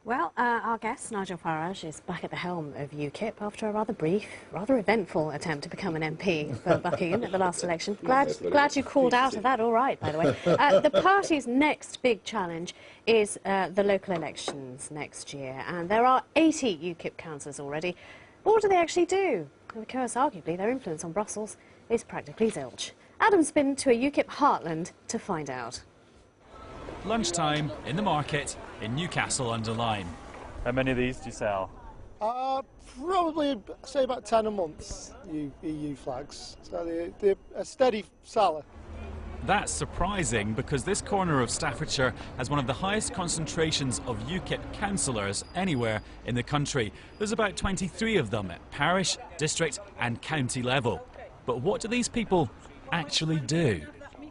Well, our guest, Nigel Farage, is back at the helm of UKIP after a rather brief, rather eventful attempt to become an MP for Buckingham at the last election. Glad you crawled out of that all right, by the way. The party's next big challenge is the local elections next year, and there are 80 UKIP councillors already. What do they actually do? Because arguably their influence on Brussels is practically zilch. Adam's been to a UKIP heartland to find out. Lunchtime in the market in Newcastle-under-Lyme. How many of these do you sell? Probably, say, about 10 a month, EU flags. So they're a steady seller. That's surprising because this corner of Staffordshire has one of the highest concentrations of UKIP councillors anywhere in the country. There's about 23 of them at parish, district and county level. But what do these people actually do?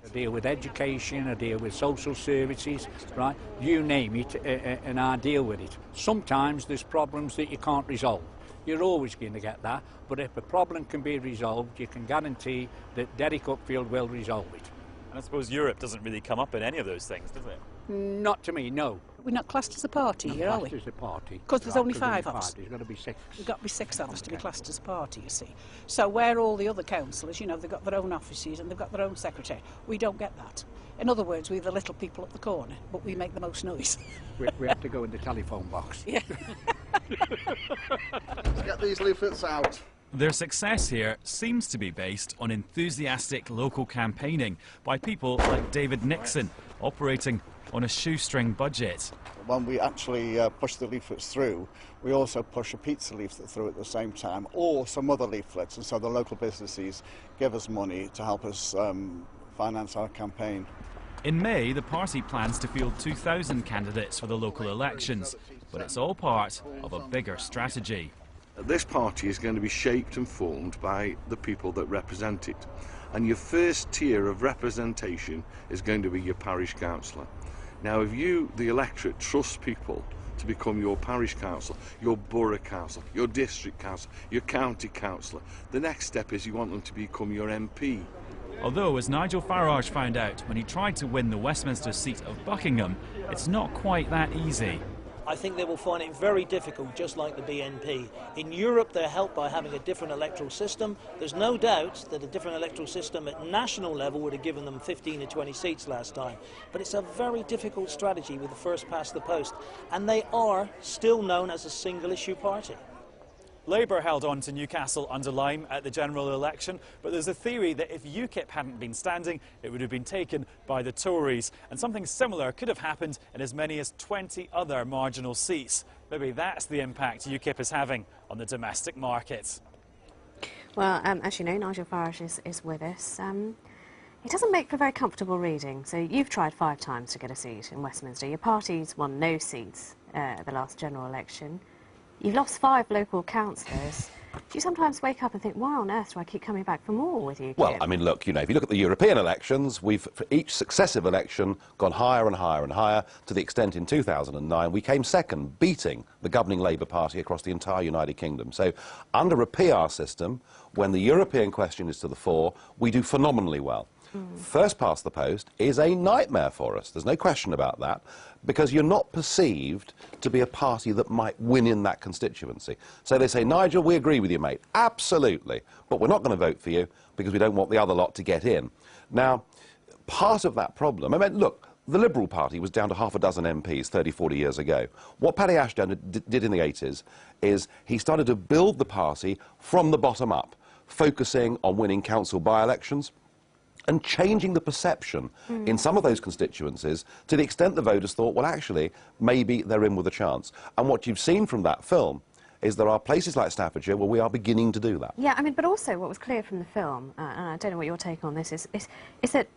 I deal with education, I deal with social services, right? You name it, and I deal with it. Sometimes there's problems that you can't resolve. You're always going to get that, but if a problem can be resolved, you can guarantee that Derek Upfield will resolve it. And I suppose Europe doesn't really come up in any of those things, does it? Not to me, no. We're not classed as a party here, are we? Classed as a party. Because there's only 5 of us. There's got to be 6. There's got to be 6 of us to be classed as a party, you see. So where all the other councillors, you know, they've got their own offices and they've got their own secretary. We don't get that. In other words, we're the little people at the corner, but we make the most noise. We have to go in the telephone box. Yeah. Let's get these leaflets out. Their success here seems to be based on enthusiastic local campaigning by people like David Nixon, operating on a shoestring budget. When we actually push the leaflets through, we also push a pizza leaflet through at the same time, or some other leaflets, and so the local businesses give us money to help us finance our campaign. In May, the party plans to field 2,000 candidates for the local elections, but it's all part of a bigger strategy. This party is going to be shaped and formed by the people that represent it. And your first tier of representation is going to be your parish councillor. Now, if you, the electorate, trust people to become your parish councillor, your borough councillor, your district councillor, your county councillor, the next step is you want them to become your MP. Although, as Nigel Farage found out when he tried to win the Westminster seat of Buckingham, it's not quite that easy. I think they will find it very difficult, just like the BNP. In Europe, they're helped by having a different electoral system. There's no doubt that a different electoral system at national level would have given them 15 to 20 seats last time. But it's a very difficult strategy with the first past the post. And they are still known as a single-issue party. Labour held on to Newcastle-under-Lyme at the general election, but there's a theory that if UKIP hadn't been standing, it would have been taken by the Tories. And something similar could have happened in as many as 20 other marginal seats. Maybe that's the impact UKIP is having on the domestic market. Well, as you know, Nigel Farage is with us. It doesn't make for very comfortable reading. So you've tried 5 times to get a seat in Westminster. Your party's won no seats at the last general election. You've lost 5 local councillors. Do you sometimes wake up and think, why on earth do I keep coming back for more with you? Well, I mean, look, you know, if you look at the European elections, we've, for each successive election, gone higher and higher and higher, to the extent in 2009 we came second, beating the governing Labour Party across the entire United Kingdom. So, under a PR system, when the European question is to the fore, we do phenomenally well. First past the post is a nightmare for us. There's no question about that, because you're not perceived to be a party that might win in that constituency. So they say, Nigel, we agree with you, mate. Absolutely. But we're not going to vote for you because we don't want the other lot to get in. Now, part of that problem, I mean, look, the Liberal Party was down to half a dozen MPs 30, 40 years ago. What Paddy Ashdown did in the 80s is he started to build the party from the bottom up, focusing on winning council by-elections, and changing the perception in some of those constituencies to the extent the voters thought, well, actually, maybe they're in with a chance. And what you've seen from that film is there are places like Staffordshire where we are beginning to do that. Yeah, I mean, but also what was clear from the film, and I don't know what your take on this is that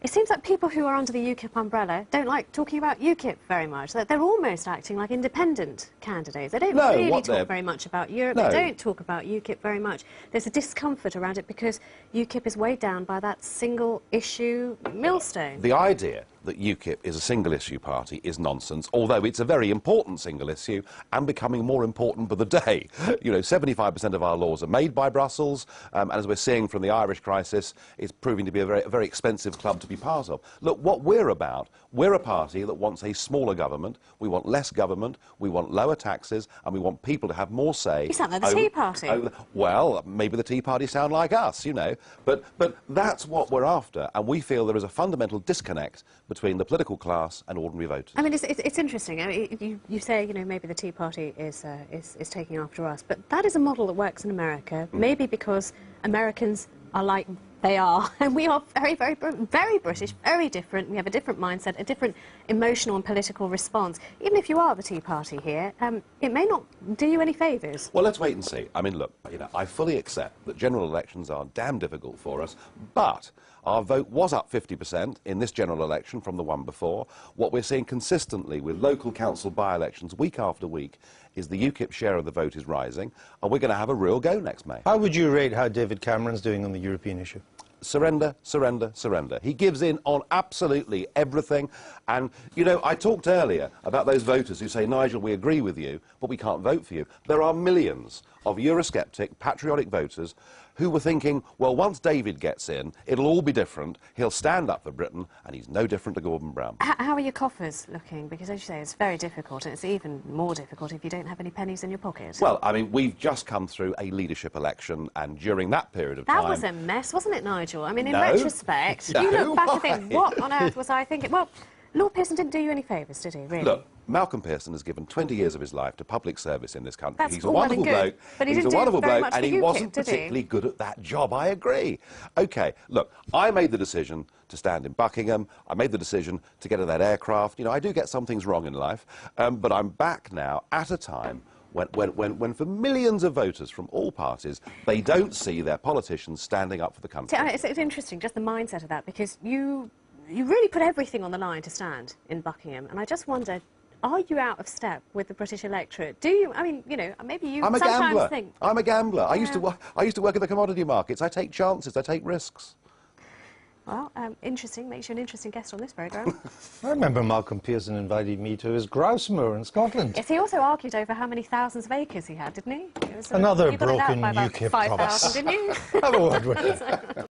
it seems like people who are under the UKIP umbrella don't like talking about UKIP very much. They're almost acting like independent candidates. They don't really talk very much about Europe. They don't talk about UKIP very much. There's a discomfort around it because UKIP is weighed down by that single-issue millstone. The idea that UKIP is a single-issue party is nonsense, although it's a very important single issue and becoming more important by the day. You know, 75% of our laws are made by Brussels, and as we're seeing from the Irish crisis, it's proving to be a very expensive club to be part of. Look, what we're about, we're a party that wants a smaller government, we want less government, we want lower taxes, and we want people to have more say. You sound like the Tea Party. Well, maybe the Tea Party sound like us, you know, but that's what we're after, and we feel there is a fundamental disconnect between the political class and ordinary voters. I mean, it's interesting. I mean, you say, you know, maybe the Tea Party is taking after us, but that is a model that works in America, maybe because Americans are like they are, and we are very British, very different. We have a different mindset, a different emotional and political response. Even if you are the Tea Party here, it may not do you any favours. Well, let's wait and see. I mean, look, you know, I fully accept that general elections are damn difficult for us, but our vote was up 50% in this general election from the one before. What we're seeing consistently with local council by-elections week after week is the UKIP share of the vote is rising, and we're going to have a real go next May. How would you rate how David Cameron's doing on the European issue? Surrender, surrender, surrender. He gives in on absolutely everything. And, you know, I talked earlier about those voters who say, Nigel, we agree with you, but we can't vote for you. There are millions of Eurosceptic, patriotic voters who were thinking, well, once David gets in, it'll all be different. He'll stand up for Britain, and he's no different to Gordon Brown. How are your coffers looking? Because, as you say, it's very difficult, and it's even more difficult if you don't have any pennies in your pocket. Well, I mean, we've just come through a leadership election, and during that period of time... That was a mess, wasn't it, Nigel? I mean, in retrospect, you look back and think, what on earth was I thinking? Well, Lord Pearson didn't do you any favours, did he, really? Look, Malcolm Pearson has given 20 years of his life to public service in this country. That's He's a wonderful bloke, but he he's a didn't wonderful do very bloke, much and for he UKIP, wasn't did he? particularly good at that job, I agree. OK, look, I made the decision to stand in Buckingham, I made the decision to get in that aircraft. You know, I do get some things wrong in life, but I'm back now at a time when for millions of voters from all parties, they don't see their politicians standing up for the country. See, it's interesting, just the mindset of that, because you really put everything on the line to stand in Buckingham, and I just wonder, are you out of step with the British electorate? Do you? I mean, you know, maybe you I'm a sometimes gambler. think... I'm a gambler. Yeah. I used to work in the commodity markets. I take chances. I take risks. Well, interesting. Makes you an interesting guest on this programme. I remember Malcolm Pearson invited me to his grouse moor in Scotland. Yes, he also argued over how many thousands of acres he had, didn't he? It was, Another you got it out broken by about UKIP 5,000, promise. didn't you? Have a word with him.